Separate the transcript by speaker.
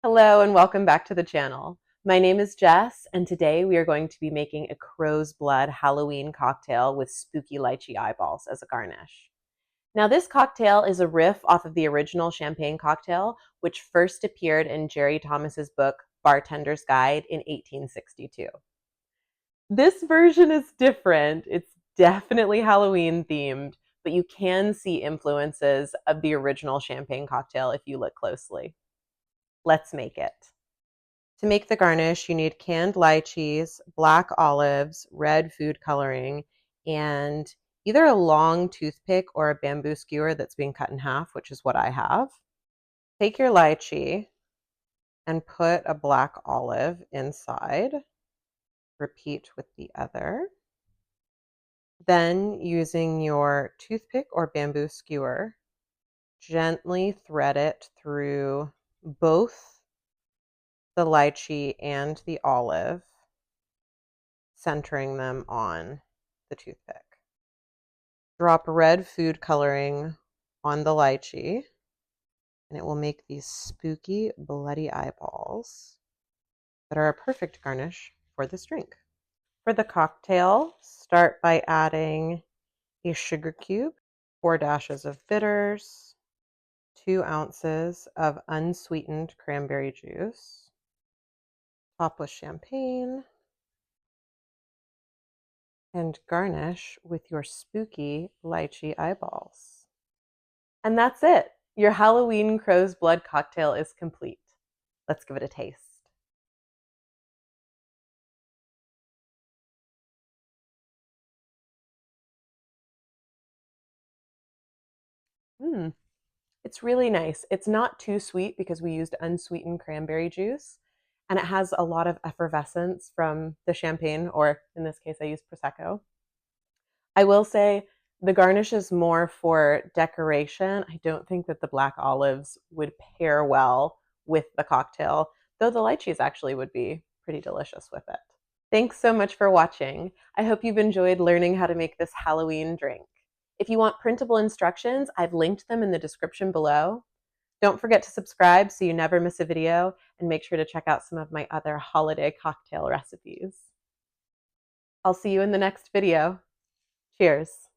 Speaker 1: Hello and welcome back to the channel. My name is Jess, and today we are going to be making a crow's blood Halloween cocktail with spooky lychee eyeballs as a garnish. Now, this cocktail is a riff off of the original champagne cocktail, which first appeared in Jerry Thomas's book Bartender's Guide in 1862. This version is different. It's definitely Halloween themed, but you can see influences of the original champagne cocktail if you look closely. Let's make it. To make the garnish, you need canned lychees, black olives, red food coloring, and either a long toothpick or a bamboo skewer that's being cut in half, which is what I have. Take your lychee and put a black olive inside. Repeat with the other. Then, using your toothpick or bamboo skewer, gently thread it through both the lychee and the olive, centering them on the toothpick. Drop red food coloring on the lychee, and it will make these spooky, bloody eyeballs that are a perfect garnish for this drink. For the cocktail, start by adding a sugar cube, 4 dashes of bitters, 2 ounces of unsweetened cranberry juice, top with champagne, and garnish with your spooky lychee eyeballs. And that's it. Your Halloween crow's blood cocktail is complete. Let's give it a taste. Mm, it's really nice. It's not too sweet because we used unsweetened cranberry juice, and it has a lot of effervescence from the champagne, or in this case, I used Prosecco. I will say the garnish is more for decoration. I don't think that the black olives would pair well with the cocktail, though the lychees actually would be pretty delicious with it. Thanks so much for watching. I hope you've enjoyed learning how to make this Halloween drink. If you want printable instructions, I've linked them in the description below. Don't forget to subscribe so you never miss a video, and make sure to check out some of my other holiday cocktail recipes. I'll see you in the next video. Cheers.